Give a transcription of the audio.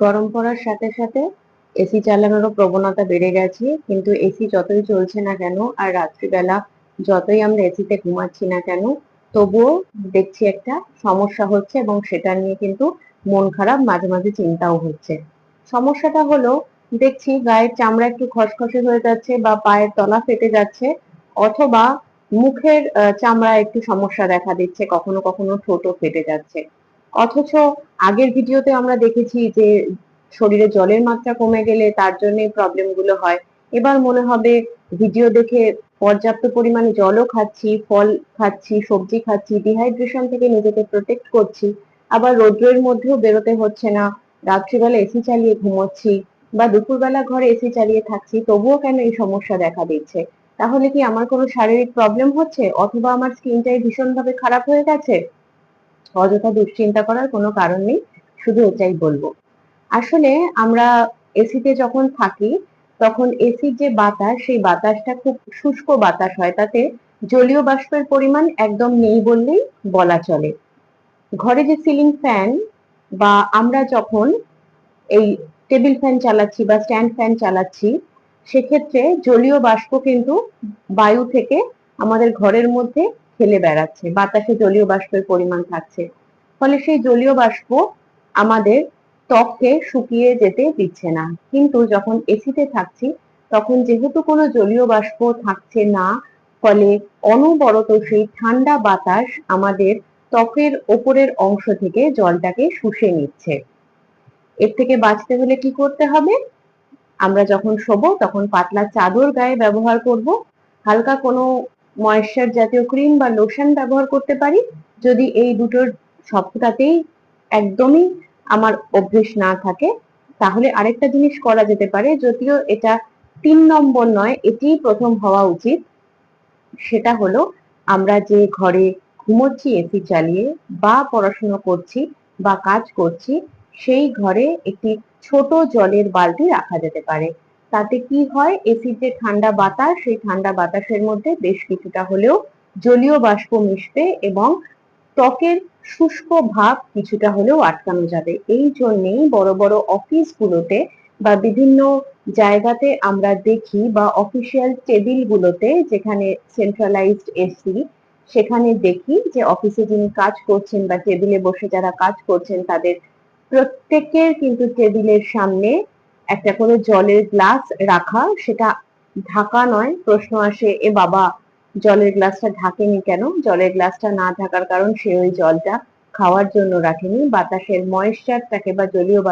গরম পড়ার সাথে সাথে এসি চালানোরও প্রবণতা বেড়ে গেছে, কিন্তু এসি যতই চলছে না কেন আর রাত্রিবেলা যতই আমরা এসিতে ঘুমাচ্ছি না কেন, তবুও দেখছি একটা সমস্যা হচ্ছে এবং সেটা নিয়ে কিন্তু মন খারাপ, মাঝে মাঝে চিন্তাও হচ্ছে। সমস্যাটা হলো, দেখছি গায়ের চামড়া একটু খসখসে হয়ে যাচ্ছে বা পায়ের তলা ফেটে যাচ্ছে, অথবা মুখের চামড়া একটু সমস্যা দেখা দিচ্ছে, কখনো কখনো ঠোঁটও ফেটে যাচ্ছে। অথচ আগের ভিডিওতে আমরা দেখেছি যে শরীরে জলের মাত্রা কমে গেলে তার জন্য এই প্রবলেম গুলো হয়। এবার মনে হবে ভিডিও দেখে পর্যাপ্ত পরিমাণে জলও খাচ্ছি, ফল খাচ্ছি, সবজি খাচ্ছি, ডিহাইড্রেশন থেকে নিজেকে প্রোটেক্ট করছি, আবার রৌদ্রের মধ্যেও বেরোতে হচ্ছে না, রাত্রিবেলা এসি চালিয়ে ঘুমোচ্ছি বা দুপুরবেলা ঘরে এসি চালিয়ে থাকছি, তবুও কেন এই সমস্যা দেখা দিচ্ছে? তাহলে কি আমার কোনো শারীরিক প্রবলেম হচ্ছে, অথবা আমার স্কিনটাই ভীষণভাবে খারাপ হয়ে গেছে? অযথা দুশ্চিন্তা করার কোনো কারণ নেই, শুধু এটাই বলবো। আসলে আমরা এসিতে যখন থাকি, তখন এসির যে বাতাস, সেই বাতাসটা খুব শুষ্ক বাতাস হয়, তাতে জলীয় বাষ্পের পরিমাণ একদম নেই বললেই বলা চলে। ঘরে যে সিলিং ফ্যান বা আমরা যখন এই টেবিল ফ্যান চালাচ্ছি বা স্ট্যান্ড ফ্যান চালাচ্ছি, সেক্ষেত্রে জলীয় বাষ্প কিন্তু বায়ু থেকে আমাদের ঘরের মধ্যে খেলে বেড়াচ্ছে, বাতাসে জলীয় বাষ্পের পরিমাণ থাকছে, ফলে সেই জলীয় বাষ্প আমাদের ত্বককে শুকিয়ে যেতে দিচ্ছে না। কিন্তু যখন এসিতে থাকছি, তখন যেহেতু কোনো জলীয় বাষ্প থাকছে না, ফলে অনবরত সেই ঠান্ডা বাতাস আমাদের ত্বকের ওপরের অংশ থেকে জলটাকে শুষে নিচ্ছে। এর থেকে বাঁচতে হলে কি করতে হবে? আমরা যখন শোবো তখন পাতলা চাদর গায়ে ব্যবহার করব, হালকা কোনো ময়েশ্চার জাতীয় ক্রিম বা লোশন ব্যবহার করতে পারি। যদি এই দুটোর সবটাতেই একদমই আমার অভ্যেস না থাকে, তাহলে আরেকটা জিনিস করা যেতে পারে, যদিও এটা ৩ নম্বর নয়, এটিই প্রথম হওয়া উচিত। সেটা হলো, আমরা যে ঘরে ঘুমোচ্ছি এসি চালিয়ে বা পড়াশোনা করছি বা কাজ করছি, সেই ঘরে একটি ছোট জলের বালতি রাখা যেতে পারে। তাতে কি হয়, এসির যে ঠান্ডা বাতাস, সেই ঠান্ডা বাতাসের মধ্যে বেশ কিছুটা হলেও জলীয় বাষ্প মিশবে এবং ত্বকের শুষ্ক ভাব কিছুটা হলেও আটকানো যাবে। এই জন্যেই বড় বড় অফিসগুলোতে বা বিভিন্ন জায়গাতে আমরা দেখি, বা অফিসিয়াল টেবিলগুলোতে যেখানে সেন্ট্রালাইজড এসি, সেখানে দেখি যে অফিসে যিনি কাজ করছেন বা টেবিলে বসে যারা কাজ করছেন, তাদের প্রত্যেকের কিন্তু টেবিলের সামনে একটা করে জলের গ্লাস রাখা। সেটা ঢাকা নয়। প্রশ্ন আসে, এ বাবা, জলের গ্লাসটা ঢাকেনি কেন? জলের গ্লাসটা না ঢাকার কারণ, সে ওই জলটা খাওয়ার জন্য রাখেনি, বাতাসের ময়েশ্চারটাকে বা জলীয়